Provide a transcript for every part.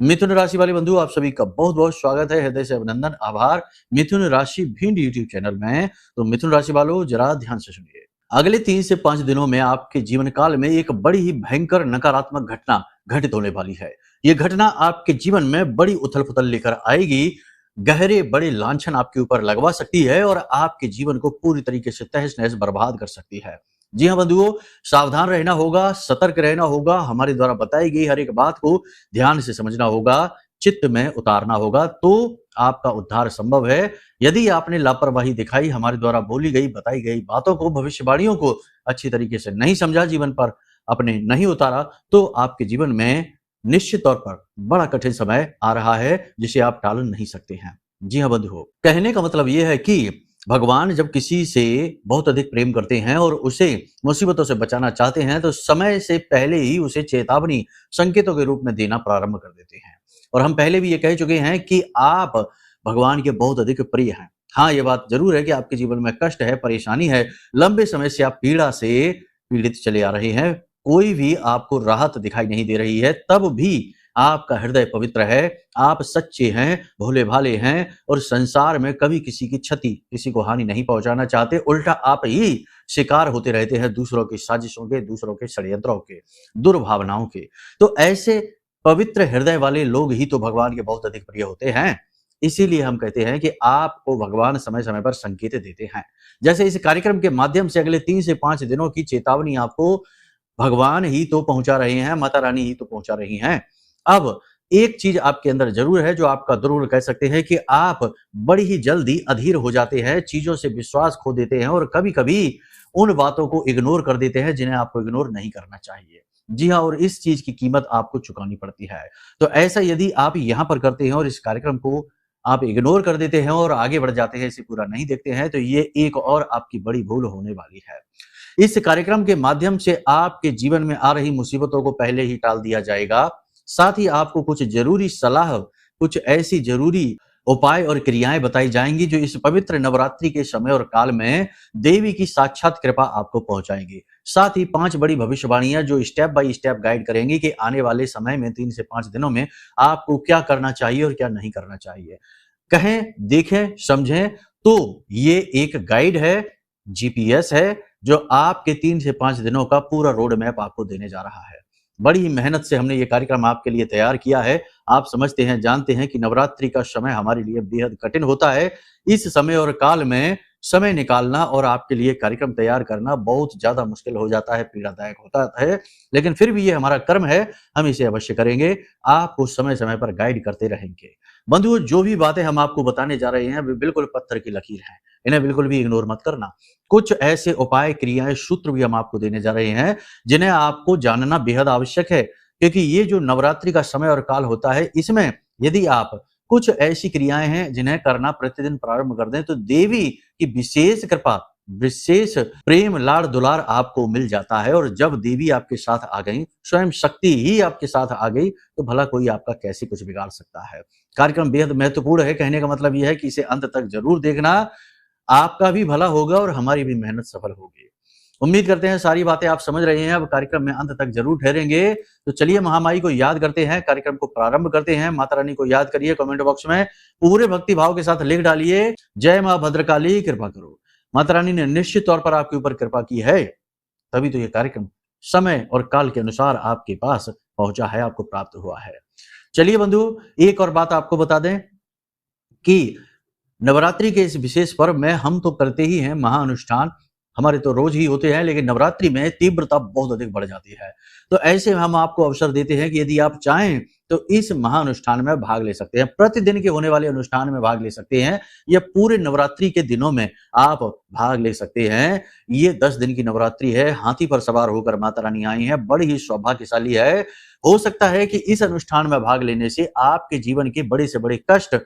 मिथुन राशि वाले बंधु, आप सभी का बहुत बहुत स्वागत है। हृदय से अभिनंदन, आभार। मिथुन राशि भिंड यूट्यूब चैनल में। तो मिथुन राशि वालों, जरा ध्यान से सुनिए। अगले 3 से 5 दिनों में आपके जीवन काल में एक बड़ी ही भयंकर नकारात्मक घटना घटित होने वाली है। ये घटना आपके जीवन में बड़ी उथल पुथल लेकर आएगी, गहरे बड़े लांछन आपके ऊपर लगवा सकती है और आपके जीवन को पूरी तरीके से तहस नहस बर्बाद कर सकती है। जी हाँ बंधुओं, सावधान रहना होगा, सतर्क रहना होगा, हमारे द्वारा बताई गई हर एक बात को ध्यान से समझना होगा, चित्त में उतारना होगा, तो आपका उद्धार संभव है। यदि आपने लापरवाही दिखाई, हमारे द्वारा बोली गई बताई गई बातों को, भविष्यवाणियों को अच्छी तरीके से नहीं समझा, जीवन पर अपने नहीं उतारा, तो आपके जीवन में निश्चित तौर पर बड़ा कठिन समय आ रहा है जिसे आप टाल नहीं सकते हैं। जी हाँ बंधुओं, कहने का मतलब यह है कि भगवान जब किसी से बहुत अधिक प्रेम करते हैं और उसे मुसीबतों से बचाना चाहते हैं, तो समय से पहले ही उसे चेतावनी संकेतों के रूप में देना प्रारंभ कर देते हैं। और हम पहले भी ये कह चुके हैं कि आप भगवान के बहुत अधिक प्रिय हैं। हाँ, ये बात जरूर है कि आपके जीवन में कष्ट है, परेशानी है, लंबे समय से आप पीड़ा से पीड़ित चले आ रहे हैं, कोई भी आपको राहत दिखाई नहीं दे रही है, तब भी आपका हृदय पवित्र है, आप सच्चे हैं, भोले भाले हैं और संसार में कभी किसी की क्षति, किसी को हानि नहीं पहुंचाना चाहते। उल्टा आप ही शिकार होते रहते हैं दूसरों की साजिशों के, दूसरों के षड्यंत्रों के, दुर्भावनाओं के। तो ऐसे पवित्र हृदय वाले लोग ही तो भगवान के बहुत अधिक प्रिय होते हैं। इसीलिए हम कहते हैं कि आपको भगवान समय समय पर संकेत देते हैं। जैसे इस कार्यक्रम के माध्यम से अगले 3 से 5 दिनों की चेतावनी आपको भगवान ही तो पहुंचा रहे हैं, माता रानी ही तो पहुंचा रही हैं। अब एक चीज आपके अंदर जरूर है जो आपका दुर्बल कह सकते हैं कि आप बड़ी ही जल्दी अधीर हो जाते हैं, चीजों से विश्वास खो देते हैं और कभी-कभी उन बातों को इग्नोर कर देते हैं जिन्हें आपको इग्नोर नहीं करना चाहिए। जी हाँ, और इस चीज की कीमत आपको चुकानी पड़ती है। तो ऐसा यदि आप यहाँ पर करते हैं और इस कार्यक्रम को आप इग्नोर कर देते हैं और आगे बढ़ जाते हैं, इसे पूरा नहीं देखते हैं, तो ये एक और आपकी बड़ी भूल होने वाली है। इस कार्यक्रम के माध्यम से आपके जीवन में आ रही मुसीबतों को पहले ही टाल दिया जाएगा। साथ ही आपको कुछ जरूरी सलाह, कुछ ऐसी जरूरी उपाय और क्रियाएं बताई जाएंगी जो इस पवित्र नवरात्रि के समय और काल में देवी की साक्षात कृपा आपको पहुंचाएंगी। साथ ही 5 बड़ी भविष्यवाणियां जो स्टेप बाय स्टेप गाइड करेंगी कि आने वाले समय में 3 से 5 दिनों में आपको क्या करना चाहिए और क्या नहीं करना चाहिए। कहें, देखें, समझें, तो ये एक गाइड है, जीपीएस है, जो आपके 3 से 5 दिनों का पूरा रोड मैप आपको देने जा रहा है। बड़ी ही मेहनत से हमने ये कार्यक्रम आपके लिए तैयार किया है। आप समझते हैं, जानते हैं कि नवरात्रि का समय हमारे लिए बेहद कठिन होता है। इस समय और काल में समय निकालना और आपके लिए कार्यक्रम तैयार करना बहुत ज्यादा मुश्किल हो जाता है, पीड़ादायक होता है, लेकिन फिर भी ये हमारा कर्म है, हम इसे अवश्य करेंगे। आपको समय समय पर गाइड करते रहेंगे। बंधुओं, जो भी बातें हम आपको बताने जा रहे हैं वे बिल्कुल पत्थर की लकीर हैं, इन्हें बिल्कुल भी इग्नोर मत करना। कुछ ऐसे उपाय, क्रियाएं, सूत्र भी हम आपको देने जा रहे हैं जिन्हें आपको जानना बेहद आवश्यक है, क्योंकि ये जो नवरात्रि का समय और काल होता है, इसमें यदि आप कुछ ऐसी क्रियाएं हैं जिन्हें करना प्रतिदिन प्रारंभ कर दें, तो देवी की विशेष कृपा, विशेष प्रेम, लाड़ दुलार आपको मिल जाता है। और जब देवी आपके साथ आ गई, स्वयं शक्ति ही आपके साथ आ गई, तो भला कोई आपका कैसे कुछ बिगाड़ सकता है। कार्यक्रम बेहद महत्वपूर्ण है, कहने का मतलब यह है कि इसे अंत तक जरूर देखना, आपका भी भला होगा और हमारी भी मेहनत सफल होगी। उम्मीद करते हैं सारी बातें आप समझ रहे हैं। अब कार्यक्रम में अंत तक जरूर ठहरेंगे। तो चलिए महामाई को याद करते हैं, कार्यक्रम को प्रारंभ करते हैं। माता रानी को याद करिए, कमेंट बॉक्स में पूरे भक्ति भाव के साथ लिख डालिए, जय मां भद्रकाली कृपा करो। माता रानी ने निश्चित तौर पर आपके ऊपर कृपा की है, तभी तो ये कार्यक्रम समय और काल के अनुसार आपके पास पहुंचा है, आपको प्राप्त हुआ है। चलिए बंधु, एक और बात आपको बता दें कि नवरात्रि के इस विशेष पर्व में हम तो करते ही हैं महाअनुष्ठान, हमारे तो रोज ही होते हैं, लेकिन नवरात्रि में तीव्रता बहुत अधिक बढ़ जाती है। तो ऐसे में हम आपको अवसर देते हैं कि यदि आप चाहें तो इस महाअनुष्ठान में भाग ले सकते हैं, प्रतिदिन के होने वाले अनुष्ठान में भाग ले सकते हैं, या पूरे नवरात्रि के दिनों में आप भाग ले सकते हैं। ये 10 दिन की नवरात्रि है, हाथी पर सवार होकर माता रानी आई है, बड़ी ही सौभाग्यशाली है। हो सकता है कि इस अनुष्ठान में भाग लेने से आपके जीवन के बड़े से बड़े कष्ट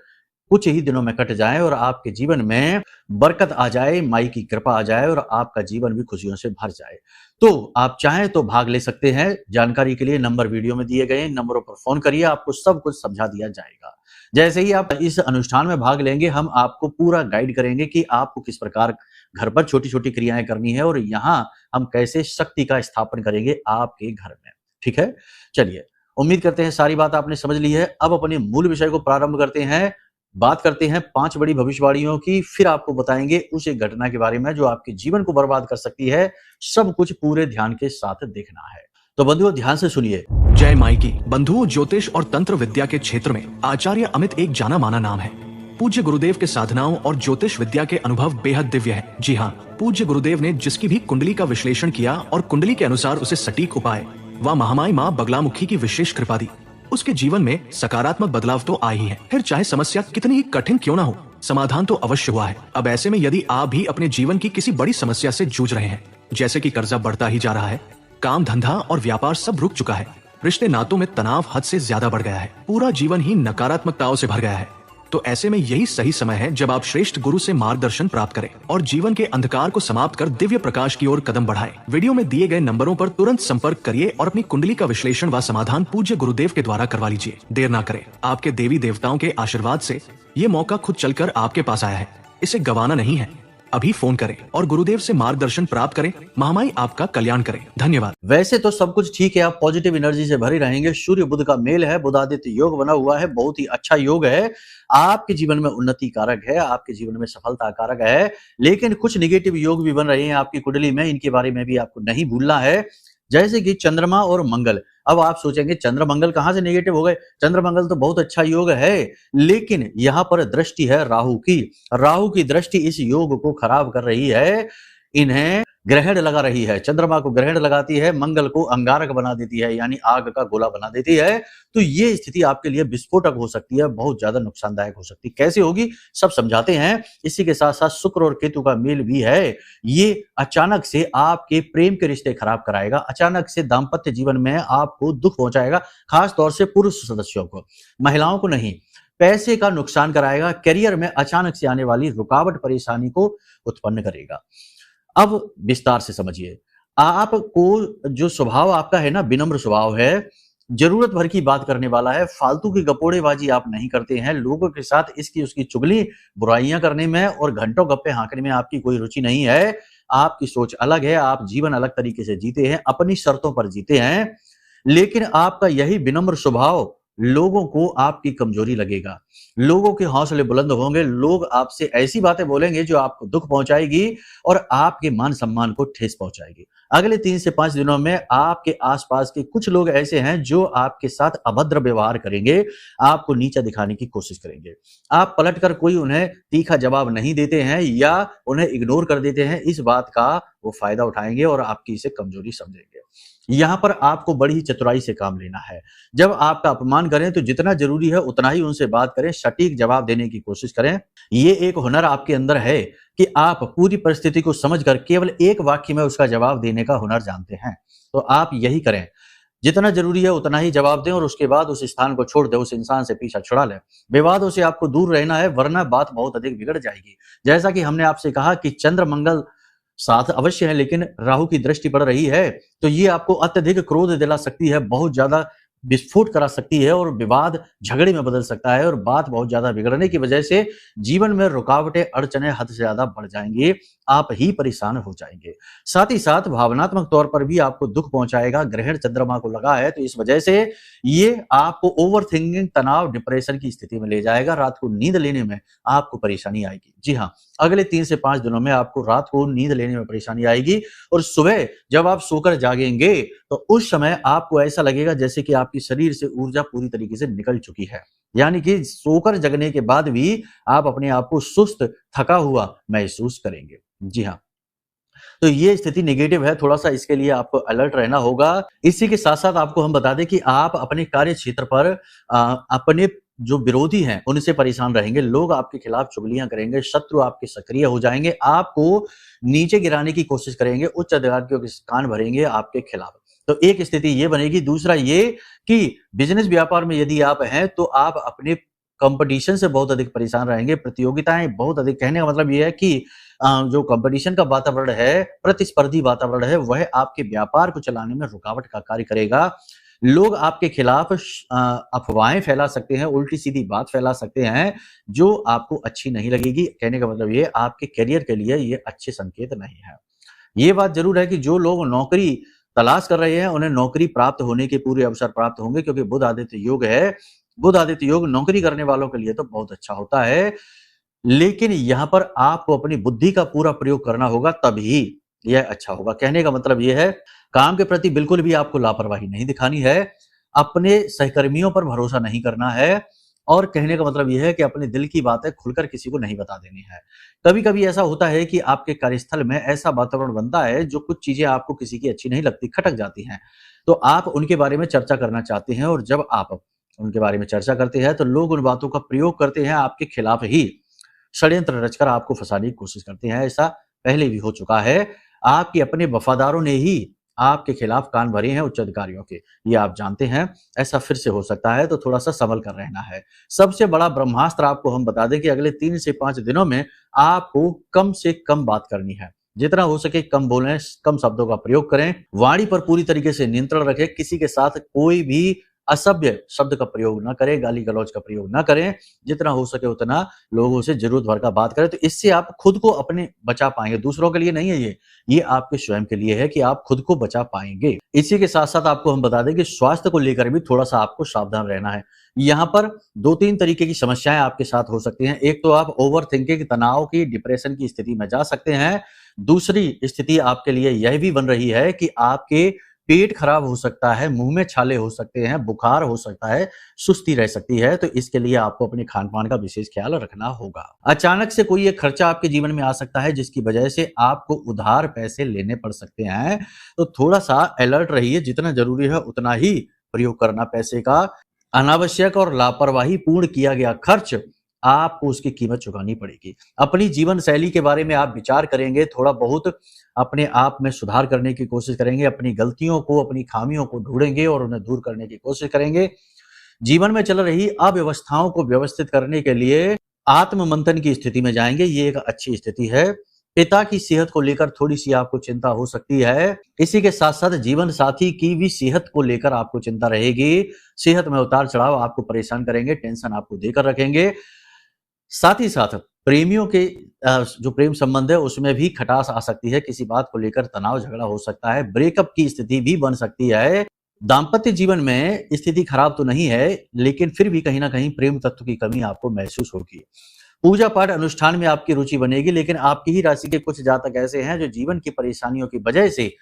कुछ ही दिनों में कट जाए और आपके जीवन में बरकत आ जाए, माई की कृपा आ जाए और आपका जीवन भी खुशियों से भर जाए। तो आप चाहें तो भाग ले सकते हैं। जानकारी के लिए नंबर वीडियो में दिए गए नंबरों पर फोन करिए, आपको सब कुछ समझा दिया जाएगा। जैसे ही आप इस अनुष्ठान में भाग लेंगे, हम आपको पूरा गाइड करेंगे कि आपको किस प्रकार घर पर छोटी छोटी क्रियाएं करनी है और यहाँ हम कैसे शक्ति का स्थापन करेंगे आपके घर में। ठीक है, चलिए उम्मीद करते हैं सारी बात आपने समझ ली है। अब अपने मूल विषय को प्रारंभ करते हैं। बात करते हैं 5 बड़ी भविष्यवाणियों की, फिर आपको बताएंगे उस एक घटना के बारे में जो आपके जीवन को बर्बाद कर सकती है। सब कुछ पूरे ध्यान के साथ देखना है। तो बंधुओं ध्यान से सुनिए। जय माइकी। बंधुओं, ज्योतिष और तंत्र विद्या के क्षेत्र में आचार्य अमित एक जाना माना नाम है। पूज्य गुरुदेव के साधनाओं और ज्योतिष विद्या के अनुभव बेहद दिव्य है। जी हाँ, पूज्य गुरुदेव ने जिसकी भी कुंडली का विश्लेषण किया और कुंडली के अनुसार उसे सटीक उपाय व महामाई माँ बगलामुखी की विशेष कृपा दी, उसके जीवन में सकारात्मक बदलाव तो आए ही है। फिर चाहे समस्या कितनी ही कठिन क्यों ना हो, समाधान तो अवश्य हुआ है। अब ऐसे में यदि आप भी अपने जीवन की किसी बड़ी समस्या से जूझ रहे हैं, जैसे कि कर्जा बढ़ता ही जा रहा है, काम धंधा और व्यापार सब रुक चुका है, रिश्ते नातों में तनाव हद से ज्यादा बढ़ गया है, पूरा जीवन ही नकारात्मकताओं से भर गया है, तो ऐसे में यही सही समय है जब आप श्रेष्ठ गुरु से मार्गदर्शन प्राप्त करें और जीवन के अंधकार को समाप्त कर दिव्य प्रकाश की ओर कदम बढ़ाएं। वीडियो में दिए गए नंबरों पर तुरंत संपर्क करिए और अपनी कुंडली का विश्लेषण व समाधान पूज्य गुरुदेव के द्वारा करवा लीजिए। देर ना करें, आपके देवी देवताओं के आशीर्वाद से ये मौका खुद चलकर आपके पास आया है, इसे गंवाना नहीं है। अभी फोन करें और गुरुदेव से मार्गदर्शन प्राप्त करें। महामाई आपका कल्याण करें। धन्यवाद। वैसे तो सब कुछ ठीक है, आप पॉजिटिव एनर्जी से भरे रहेंगे। सूर्य बुध का मेल है, बुधादित्य योग बना हुआ है, बहुत ही अच्छा योग है। आपके जीवन में उन्नति कारक है, आपके जीवन में सफलता कारक है। लेकिन कुछ निगेटिव योग भी बन रहे हैं आपकी कुंडली में, इनके बारे में भी आपको नहीं भूलना है। जैसे कि चंद्रमा और मंगल। अब आप सोचेंगे चंद्र मंगल कहां से नेगेटिव हो गए? चंद्र मंगल तो बहुत अच्छा योग है, लेकिन यहां पर दृष्टि है राहु की। राहु की दृष्टि इस योग को खराब कर रही है। इन्हें ग्रहण लगा रही है, चंद्रमा को ग्रहण लगाती है, मंगल को अंगारक बना देती है, यानी आग का गोला बना देती है। तो ये स्थिति आपके लिए विस्फोटक हो सकती है, बहुत ज्यादा नुकसानदायक हो सकती है। कैसे होगी सब समझाते हैं। इसी के साथ साथ शुक्र और केतु का मेल भी है। ये अचानक से आपके प्रेम के रिश्ते खराब कराएगा, अचानक से दाम्पत्य जीवन में आपको दुख पहुंचाएगा, खास तौर से पुरुष सदस्यों को, महिलाओं को नहीं। पैसे का नुकसान कराएगा, करियर में अचानक से आने वाली रुकावट परेशानी को उत्पन्न करेगा। अब विस्तार से समझिए। आपको जो स्वभाव आपका है ना, विनम्र स्वभाव है, जरूरत भर की बात करने वाला है, फालतू की गपोड़ेबाजी आप नहीं करते हैं, लोगों के साथ इसकी उसकी चुगली बुराइयां करने में और घंटों गप्पे हाँकने में आपकी कोई रुचि नहीं है। आपकी सोच अलग है, आप जीवन अलग तरीके से जीते हैं, अपनी शर्तों पर जीते हैं। लेकिन आपका यही विनम्र स्वभाव लोगों को आपकी कमजोरी लगेगा, लोगों के हौसले बुलंद होंगे, लोग आपसे ऐसी बातें बोलेंगे जो आपको दुख पहुंचाएगी और आपके मान सम्मान को ठेस पहुंचाएगी। अगले 3 से 5 दिनों में आपके आसपास के कुछ लोग ऐसे हैं जो आपके साथ अभद्र व्यवहार करेंगे, आपको नीचा दिखाने की कोशिश करेंगे। आप पलटकर कोई उन्हें तीखा जवाब नहीं देते हैं या उन्हें इग्नोर कर देते हैं, इस बात का वो फायदा उठाएंगे और आपकी इसे कमजोरी समझेंगे। यहां पर आपको बड़ी ही चतुराई से काम लेना है। जब आपका अपमान करें तो जितना जरूरी है उतना ही उनसे बात करें, सटीक जवाब देने की कोशिश करें। ये एक हुनर आपके अंदर है कि आप पूरी परिस्थिति को समझकर केवल एक वाक्य में उसका जवाब देने का हुनर जानते हैं। तो आप यही करें, जितना जरूरी है उतना ही जवाब दें और उसके बाद उस स्थान को छोड़ दें, उस इंसान से पीछा छुड़ा लें। विवादों से आपको दूर रहना है, वरना बात बहुत अधिक बिगड़ जाएगी। जैसा कि हमने आपसे कहा कि चंद्र मंगल साथ अवश्य है, लेकिन राहु की दृष्टि पड़ रही है, तो ये आपको अत्यधिक क्रोध दिला सकती है, बहुत ज्यादा विस्फोट करा सकती है और विवाद झगड़े में बदल सकता है और बात बहुत ज्यादा बिगड़ने की वजह से जीवन में रुकावटें, अड़चने हद से ज्यादा बढ़ जाएंगी, आप ही परेशान हो जाएंगे। साथ ही साथ भावनात्मक तौर पर भी आपको दुख पहुंचाएगा। ग्रहण चंद्रमा को लगा है, तो इस वजह से ये आपको ओवर थिंकिंग, तनाव, डिप्रेशन की स्थिति में ले जाएगा। रात को नींद लेने में आपको परेशानी आएगी। जी हाँ, अगले 3 से 5 दिनों में आपको रात को नींद लेने में परेशानी आएगी और सुबह जब आप सोकर जागेंगे तो उस समय आपको ऐसा लगेगा जैसे कि आपकी शरीर से ऊर्जा पूरी तरीके से निकल चुकी है, यानी कि सोकर जगने के बाद भी आप अपने आप को सुस्त, थका हुआ महसूस करेंगे। जी हाँ, तो ये स्थिति नेगेटिव है, थोड़ा सा इसके लिए आपको अलर्ट रहना होगा। इसी के साथ साथ आपको हम बता दें कि आप अपने कार्य क्षेत्र पर अपने जो विरोधी हैं उनसे परेशान रहेंगे, लोग आपके खिलाफ चुगलियां करेंगे, शत्रु आपके सक्रिय हो जाएंगे, आपको नीचे गिराने की कोशिश करेंगे, उच्च अधिकारियों के कान भरेंगे आपके खिलाफ। तो एक स्थिति ये बनेगी। दूसरा ये कि बिजनेस व्यापार में यदि आप हैं तो आप अपने कंपटीशन से बहुत अधिक परेशान रहेंगे, प्रतियोगिताएं बहुत अधिक। कहने का मतलब ये है कि जो कंपटीशन का वातावरण है, प्रतिस्पर्धी वातावरण है, वह आपके व्यापार को चलाने में रुकावट का कार्य करेगा। लोग आपके खिलाफ अफवाहें फैला सकते हैं, उल्टी सीधी बात फैला सकते हैं जो आपको अच्छी नहीं लगेगी। कहने का मतलब ये आपके करियर के लिए ये अच्छे संकेत नहीं है। ये बात जरूर है कि जो लोग नौकरी तलाश कर रहे हैं उन्हें नौकरी प्राप्त होने के पूरे अवसर प्राप्त होंगे, क्योंकि बुध आदित्य योग है। बुध आदित्य योग नौकरी करने वालों के लिए तो बहुत अच्छा होता है, लेकिन यहाँ पर आपको अपनी बुद्धि का पूरा प्रयोग करना होगा, तभी यह अच्छा होगा। कहने का मतलब यह है, काम के प्रति बिल्कुल भी आपको लापरवाही नहीं दिखानी है, अपने सहकर्मियों पर भरोसा नहीं करना है, और कहने का मतलब यह है कि अपने दिल की बातें खुलकर किसी को नहीं बता देनी है। कभी-कभी ऐसा होता है कि आपके कार्यस्थल में ऐसा वातावरण बनता है, जो कुछ चीजें आपको किसी की अच्छी नहीं लगती, खटक जाती हैं, तो आप उनके बारे में चर्चा करना चाहते हैं, और जब आप उनके बारे में चर्चा करते हैं तो लोग उन बातों का प्रयोग करते हैं, आपके खिलाफ ही षड्यंत्र रचकर आपको फंसाने की कोशिश करते हैं। ऐसा पहले भी हो चुका है। आपके अपने वफादारों ने ही आपके खिलाफ कान भरे हैं उच्च अधिकारियों के, ये आप जानते हैं। ऐसा फिर से हो सकता है, तो थोड़ा सा संभल कर रहना है। सबसे बड़ा ब्रह्मास्त्र आपको हम बता दें कि अगले 3 से 5 दिनों में आपको कम से कम बात करनी है, जितना हो सके कम बोलें, कम शब्दों का प्रयोग करें, वाणी पर पूरी तरीके से नियंत्रण रखें, किसी के साथ कोई भी असभ्य शब्द का प्रयोग ना करें, गाली गलौज का प्रयोग ना करें, जितना हो सके उतना लोगों से जरूरत भर का बात करें। तो इससे आप खुद को अपने बचा पाएंगे, दूसरों के लिए नहीं है ये आपके स्वयं के लिए है कि आप खुद को बचा पाएंगे। इसी के साथ साथ आपको हम बता दें कि स्वास्थ्य को लेकर भी थोड़ा सा आपको सावधान रहना है। यहाँ पर 2-3 तरीके की समस्याएं आपके साथ हो सकती हैं। एक तो आप ओवर थिंकिंग, तनाव की, डिप्रेशन की स्थिति में जा सकते हैं। दूसरी स्थिति आपके लिए यह भी बन रही है कि आपके पेट खराब हो सकता है, मुंह में छाले हो सकते हैं, बुखार हो सकता है, सुस्ती रह सकती है, तो इसके लिए आपको अपने खान पान का विशेष ख्याल रखना होगा। अचानक से कोई एक खर्चा आपके जीवन में आ सकता है, जिसकी वजह से आपको उधार पैसे लेने पड़ सकते हैं, तो थोड़ा सा अलर्ट रहिए, जितना जरूरी है उतना ही प्रयोग करना पैसे का। अनावश्यक और लापरवाही पूर्ण किया गया खर्च, आपको उसकी कीमत चुकानी पड़ेगी। अपनी जीवन शैली के बारे में आप विचार करेंगे, थोड़ा बहुत अपने आप में सुधार करने की कोशिश करेंगे, अपनी गलतियों को, अपनी खामियों को ढूंढेंगे और उन्हें दूर करने की कोशिश करेंगे। जीवन में चल रही अव्यवस्थाओं को व्यवस्थित करने के लिए आत्म मंथन की स्थिति में जाएंगे, ये एक अच्छी स्थिति है। पिता की सेहत को लेकर थोड़ी सी आपको चिंता हो सकती है। इसी के साथ साथ जीवन साथी की भी सेहत को लेकर आपको चिंता रहेगी। सेहत में उतार चढ़ाव आपको परेशान करेंगे, टेंशन आपको देकर रखेंगे। साथ ही साथ प्रेमियों के जो प्रेम संबंध है उसमें भी खटास आ सकती है, किसी बात को लेकर तनाव झगड़ा हो सकता है, ब्रेकअप की स्थिति भी बन सकती है। दाम्पत्य जीवन में स्थिति खराब तो नहीं है, लेकिन फिर भी कहीं ना कहीं प्रेम तत्व की कमी आपको महसूस होगी। पूजा पाठ अनुष्ठान में आपकी रुचि बनेगी, लेकिन आपकी ही राशि के कुछ जातक ऐसे हैं जो जीवन की परेशानियों की वजह से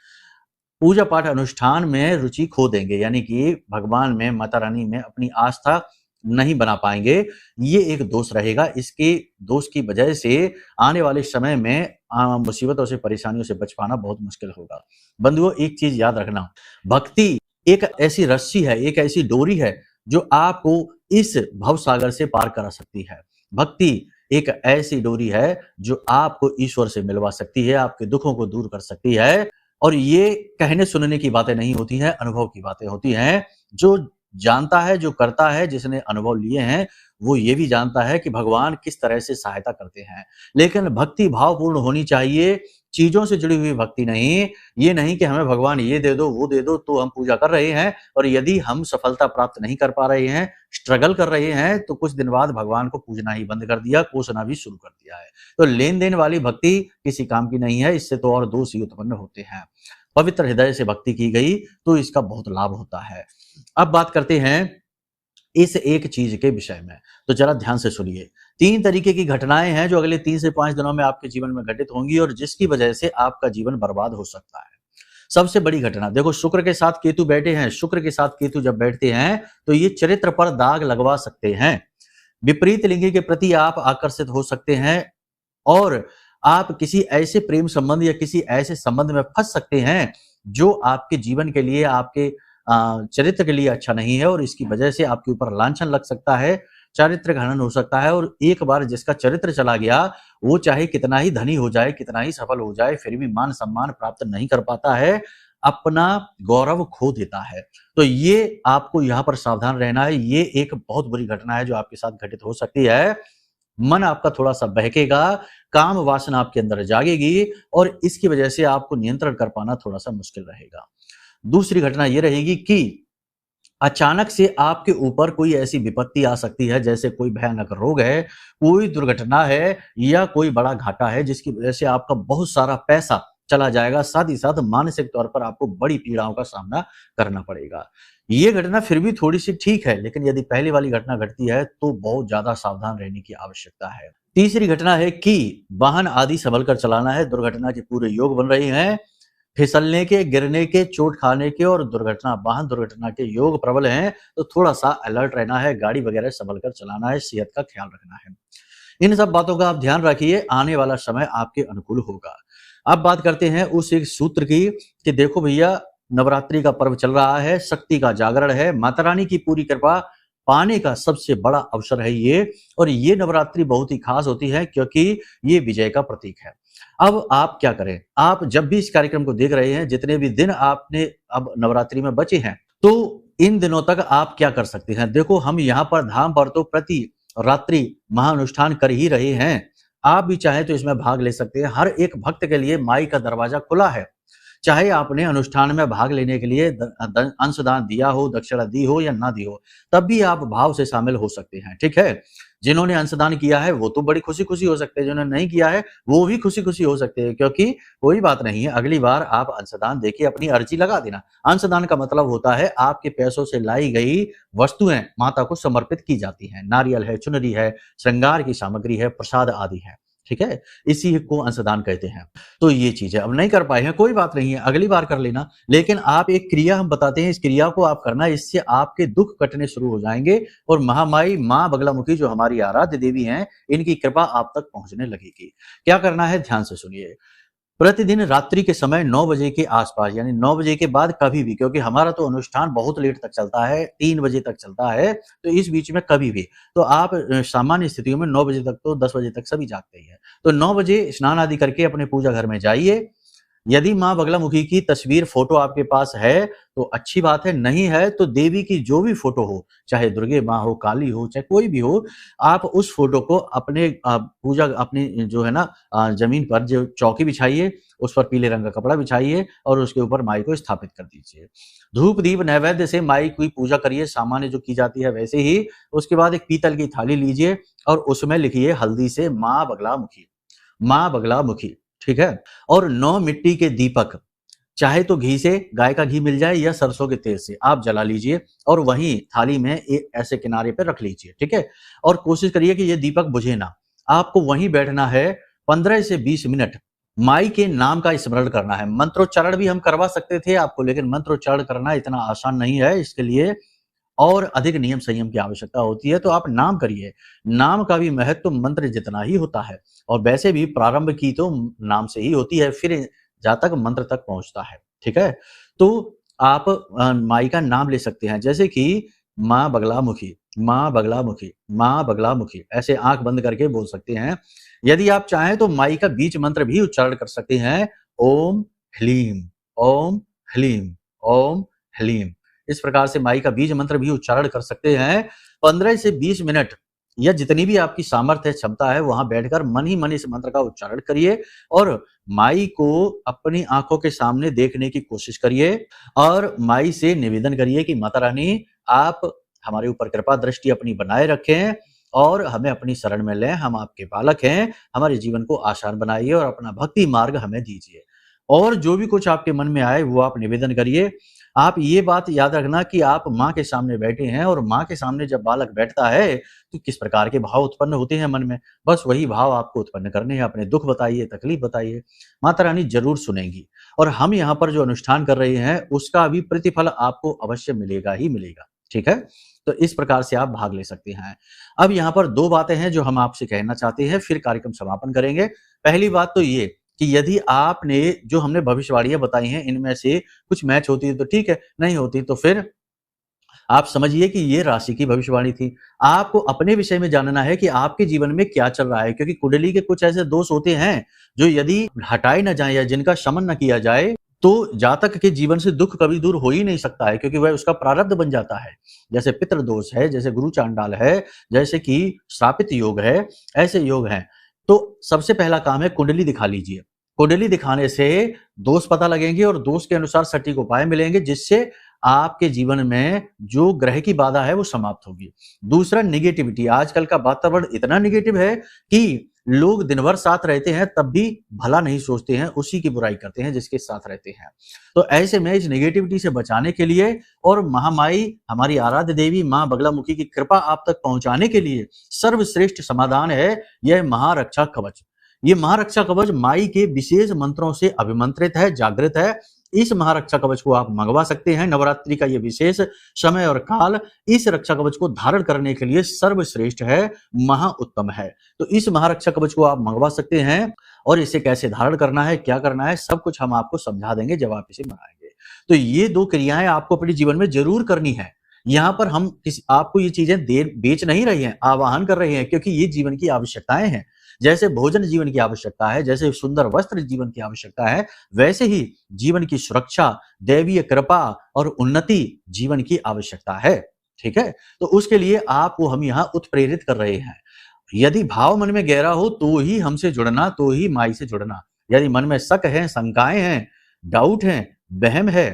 पूजा पाठ अनुष्ठान में रुचि खो देंगे, यानी कि भगवान में, माता रानी में अपनी आस्था नहीं बना पाएंगे। ये एक दोष रहेगा। इसके दोष की वजह से आने वाले समय में मुसीबतों से, परेशानियों से बच पाना बहुत मुश्किल होगा। बंधुओं, एक चीज याद रखना, भक्ति एक ऐसी रस्सी है, एक ऐसी डोरी है जो आपको इस भव सागर से पार करा सकती है। भक्ति एक ऐसी डोरी है जो आपको ईश्वर से मिलवा सकती है, आपके दुखों को दूर कर सकती है। और ये कहने सुनने की बातें नहीं होती हैं, अनुभव की बातें होती हैं। जो जानता है, जो करता है, जिसने अनुभव लिए हैं, वो ये भी जानता है कि भगवान किस तरह से सहायता करते हैं। लेकिन भक्ति भावपूर्ण होनी चाहिए, चीजों से जुड़ी हुई भक्ति नहीं। ये नहीं कि हमें भगवान ये दे दो, वो दे दो, तो हम पूजा कर रहे हैं, और यदि हम सफलता प्राप्त नहीं कर पा रहे हैं, स्ट्रगल कर रहे हैं, तो कुछ दिन बाद भगवान को पूजना ही बंद कर दिया, कोसना भी शुरू कर दिया है। तो लेन देन वाली भक्ति किसी काम की नहीं है, इससे तो और दोष ही उत्पन्न होते हैं। पवित्र हृदय से भक्ति की गई तो इसका बहुत लाभ होता है। अब बात करते हैं इस एक चीज के विषय में, तो जरा ध्यान से सुनिए। 3 तरीके की घटनाएं हैं जो अगले 3 से 5 दिनों में आपके जीवन में घटित होंगी और जिसकी वजह से आपका जीवन बर्बाद हो सकता है। सबसे बड़ी घटना देखो, शुक्र के साथ केतु बैठे हैं। शुक्र के साथ केतु जब बैठते हैं तो ये चरित्र पर दाग लगवा सकते हैं। विपरीत लिंगी के प्रति आप आकर्षित हो सकते हैं और आप किसी ऐसे प्रेम संबंध या किसी ऐसे संबंध में फंस सकते हैं जो आपके जीवन के लिए, आपके चरित्र के लिए अच्छा नहीं है, और इसकी वजह से आपके ऊपर लांछन लग सकता है, चारित्र हनन हो सकता है। और एक बार जिसका चरित्र चला गया, वो चाहे कितना ही धनी हो जाए, कितना ही सफल हो जाए, फिर भी मान सम्मान प्राप्त नहीं कर पाता है, अपना गौरव खो देता है। तो ये आपको यहाँ पर सावधान रहना है। ये एक बहुत बुरी घटना है जो आपके साथ घटित हो सकती है। मन आपका थोड़ा सा बहकेगा, काम वासना आपके अंदर जागेगी और इसकी वजह से आपको नियंत्रण कर पाना थोड़ा सा मुश्किल रहेगा। दूसरी घटना यह रहेगी कि अचानक से आपके ऊपर कोई ऐसी विपत्ति आ सकती है, जैसे कोई भयानक रोग है, कोई दुर्घटना है या कोई बड़ा घाटा है, जिसकी वजह से आपका बहुत सारा पैसा चला जाएगा, साथ ही साथ मानसिक तौर पर आपको बड़ी पीड़ाओं का सामना करना पड़ेगा। ये घटना फिर भी थोड़ी-सी ठीक है, लेकिन यदि पहले वाली घटना घटती है तो बहुत ज़्यादा सावधान रहने की आवश्यकता है। तीसरी घटना है कि वाहन आदि संभल कर चलाना है, दुर्घटना के पूरे योग बन रहे हैं, फिसलने के, गिरने के, चोट खाने के और वाहन दुर्घटना के योग प्रबल हैं, तो थोड़ा-सा अलर्ट रहना है, गाड़ी वगैरह संभल कर चलाना है, सेहत का ख्याल रखना है। इन सब बातों का आप ध्यान रखिए, आने वाला समय आपके अनुकूल होगा। अब बात करते हैं उस एक सूत्र की कि देखो भैया, नवरात्रि का पर्व चल रहा है, शक्ति का जागरण है, माता रानी की पूरी कृपा पाने का सबसे बड़ा अवसर है ये, और ये नवरात्रि बहुत ही खास होती है क्योंकि ये विजय का प्रतीक है। अब आप क्या करें? आप जब भी इस कार्यक्रम को देख रहे हैं, जितने भी दिन आपने अब नवरात्रि में बचे हैं, तो इन दिनों तक आप क्या कर सकते हैं? देखो, हम यहाँ पर धाम पर तो प्रति रात्रि महाअनुष्ठान कर ही रहे हैं। आप भी चाहें तो इसमें भाग ले सकते हैं। हर एक भक्त के लिए माई का दरवाजा खुला है। चाहे आपने अनुष्ठान में भाग लेने के लिए अंशदान दिया हो, दक्षिणा दी हो या ना दी हो, तब भी आप भाव से शामिल हो सकते हैं, ठीक है? जिन्होंने अंशदान किया है वो तो बड़ी खुशी-खुशी हो सकते हैं, जिन्होंने नहीं किया है वो भी खुशी-खुशी हो सकते हैं, क्योंकि कोई बात नहीं है, अगली बार आप अंशदान देके अपनी अर्जी लगा देना। अंशदान का मतलब होता है आपके पैसों से लाई गई वस्तुएं माता को समर्पित की जाती हैं। नारियल है, चुनरी है, श्रृंगार की सामग्री है, प्रसाद आदि है, ठीक है? इसी को अंशदान कहते हैं। तो ये चीज़ है, अब नहीं कर पाए हैं कोई बात नहीं है, अगली बार कर लेना। लेकिन आप एक क्रिया हम बताते हैं, इस क्रिया को आप करना, इससे आपके दुःख कटने शुरू हो जाएँगे और महामाई माँ बगलामुखी जो हमारी आराध्य देवी हैं, इनकी कृपा आप तक पहुँचने लगेगी। क्या करना है ध्यान से सुनिए। प्रतिदिन रात्रि के समय 9 बजे के आस-पास, यानी 9 बजे के बाद कभी भी, क्योंकि हमारा तो अनुष्ठान बहुत लेट तक चलता है, 3 बजे तक चलता है, तो इस बीच में कभी भी, तो आप सामान्य स्थितियों में 9 बजे तक, तो 10 बजे तक सभी जागते ही हैं। तो 9 बजे स्नान आदि करके अपने पूजा घर में जाइए। यदि माँ बगलामुखी की तस्वीर, फोटो आपके पास है तो अच्छी बात है, नहीं है तो देवी की जो भी फोटो हो, चाहे दुर्गे माँ हो, काली हो, चाहे कोई भी हो, आप उस फोटो को अपने पूजा, अपनी जो है ना जमीन पर जो चौकी बिछाइए, उस पर पीले रंग का कपड़ा बिछाइए और उसके ऊपर माई को स्थापित कर दीजिए। धूप दीप नैवेद्य से माई की पूजा करिए, सामान्य जो की जाती है वैसे ही। उसके बाद एक पीतल की थाली लीजिए और उसमें लिखिए हल्दी से माँ बगलामुखी, माँ बगलामुखी, ठीक है? और 9 मिट्टी के दीपक, चाहे तो घी से, गाय का घी मिल जाए या सरसों के तेल से, आप जला लीजिए और वहीं थाली में ऐसे किनारे पे रख लीजिए, ठीक है? और कोशिश करिए कि ये दीपक बुझे ना। आपको वहीं बैठना है, 15 से 20 मिनट माई के नाम का स्मरण करना है। मंत्रोच्चारण भी हम करवा सकते थे आपको, लेकिन मंत्रोच्चारण करना इतना आसान नहीं है, इसके लिए और अधिक नियम संयम की आवश्यकता होती है, तो आप नाम करिए। नाम का भी महत्व मंत्र जितना ही होता है, और वैसे भी प्रारंभ की तो नाम से ही होती है, फिर जहाँ तक मंत्र तक पहुँचता है, ठीक है? तो आप माई का नाम ले सकते हैं, जैसे कि माँ बगलामुखी, माँ बगलामुखी, माँ बगलामुखी, ऐसे आँख बंद करके बोल सकते हैं। यदि आप चाहें तो माई का बीज मंत्र भी उच्चारण कर सकते हैं, ओम ह्लीम, ओम ह्लीम, ओम ह्लीम। इस प्रकार से माई का बीज मंत्र भी उच्चारण कर सकते हैं। 15 से 20 मिनट या जितनी भी आपकी सामर्थ्य है, क्षमता है, वहां बैठकर मन ही मन इस मंत्र का उच्चारण करिए और माई को अपनी आंखों के सामने देखने की कोशिश करिए और माई से निवेदन करिए कि माता रानी, आप हमारे ऊपर कृपा दृष्टि अपनी बनाए रखें और हमें अपनी शरण में लें। हम आपके बालक हैं, हमारे जीवन को आसान बनाइए और अपना भक्ति मार्ग हमें दीजिए। और जो भी कुछ आपके मन में आए वो आप निवेदन करिए। आप ये बात याद रखना कि आप माँ के सामने बैठे हैं और माँ के सामने जब बालक बैठता है तो किस प्रकार के भाव उत्पन्न होते हैं मन में, बस वही भाव आपको उत्पन्न करने हैं। अपने दुख बताइए, तकलीफ बताइए, माता रानी जरूर सुनेंगी और हम यहाँ पर जो अनुष्ठान कर रहे हैं उसका भी प्रतिफल आपको अवश्य मिलेगा ही मिलेगा, ठीक है? तो इस प्रकार से आप भाग ले सकते हैं। अब यहाँ पर 2 बातें हैं जो हम आपसे कहना चाहते हैं, फिर कार्यक्रम समापन करेंगे। पहली बात तो ये कि यदि आपने जो हमने भविष्यवाणियां बताई हैं इनमें से कुछ मैच होती है तो ठीक है, नहीं होती तो फिर आप समझिए कि ये राशि की भविष्यवाणी थी। आपको अपने विषय में जानना है कि आपके जीवन में क्या चल रहा है, क्योंकि कुंडली के कुछ ऐसे दोष होते हैं जो यदि हटाए ना जाए या जिनका शमन न किया जाए तो जातक के जीवन से दुख कभी दूर हो ही नहीं सकता है, क्योंकि वह उसका प्रारब्ध बन जाता है। जैसे पितृदोष है, जैसे गुरु चांडाल है, जैसे कि श्रापित योग है, ऐसे योग हैं। तो सबसे पहला काम है कुंडली दिखा लीजिए। कुंडली दिखाने से दोष पता लगेंगे और दोष के अनुसार सटीक उपाय मिलेंगे, जिससे आपके जीवन में जो ग्रह की बाधा है वो समाप्त होगी। दूसरा, नेगेटिविटी। आजकल का वातावरण इतना नेगेटिव है कि लोग दिन भर साथ रहते हैं तब भी भला नहीं सोचते हैं, उसी की बुराई करते हैं जिसके साथ रहते हैं। तो ऐसे में इस नेगेटिविटी से बचाने के लिए और महामाई हमारी आराध्य देवी मां बगलामुखी की कृपा आप तक पहुंचाने के लिए सर्वश्रेष्ठ समाधान है यह महारक्षा कवच। ये महारक्षा कवच माई के विशेष मंत्रों से अभिमंत्रित है, जागृत है। इस महारक्षा कवच को आप मंगवा सकते हैं। नवरात्रि का ये विशेष समय और काल इस रक्षा कवच को धारण करने के लिए सर्वश्रेष्ठ है, महा उत्तम है। तो इस महारक्षा कवच को आप मंगवा सकते हैं और इसे कैसे धारण करना है, क्या करना है, सब कुछ हम आपको समझा देंगे जब आप इसे बनाएंगे। तो ये 2 क्रियाएं आपको अपने जीवन में जरूर करनी है। यहाँ पर हम आपको ये चीजें बेच नहीं रहे हैं, आवाहन कर रहे हैं, क्योंकि ये जीवन की आवश्यकताएं हैं। जैसे भोजन जीवन की आवश्यकता है, जैसे सुंदर वस्त्र जीवन की आवश्यकता है, वैसे ही जीवन की सुरक्षा, दैवीय कृपा और उन्नति जीवन की आवश्यकता है। ठीक है, तो उसके लिए आपको हम यहाँ उत्प्रेरित कर रहे हैं। यदि भाव मन में गहरा हो तो ही हमसे जुड़ना, तो ही माई से जुड़ना। यदि मन में शक है, शंकाएं हैं, डाउट है, वहम है,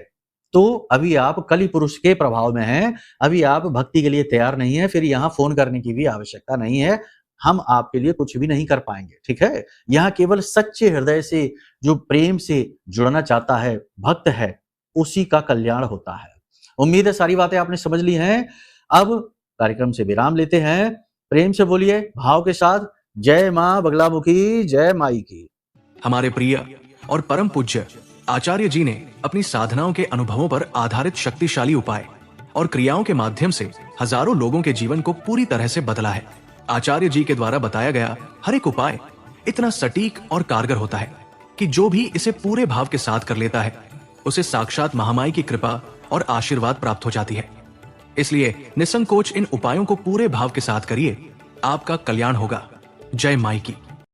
तो अभी आप कली पुरुष के प्रभाव में हैं, अभी आप भक्ति के लिए तैयार नहीं है, फिर यहाँ फोन करने की भी आवश्यकता नहीं है। हम आपके लिए कुछ भी नहीं कर पाएंगे। ठीक है, यहाँ केवल सच्चे हृदय से जो प्रेम से जुड़ना चाहता है, भक्त है, उसी का कल्याण होता है। उम्मीद है सारी बातें आपने समझ ली हैं। अब कार्यक्रम से विराम लेते हैं। प्रेम से बोलिए भाव के साथ, जय मां बगलामुखी, जय माई की। हमारे प्रिय और परम पूज्य आचार्य जी ने अपनी साधनाओं के अनुभवों पर आधारित शक्तिशाली उपाय और क्रियाओं के माध्यम से हजारों लोगों के जीवन को पूरी तरह से बदला है। आचार्य जी के द्वारा बताया गया हर एक उपाय इतना सटीक और कारगर होता है कि जो भी इसे पूरे भाव के साथ कर लेता है, उसे साक्षात महामाई की कृपा और आशीर्वाद प्राप्त हो जाती है। इसलिए निसंकोच इन उपायों को पूरे भाव के साथ करिए, आपका कल्याण होगा। जय माई की।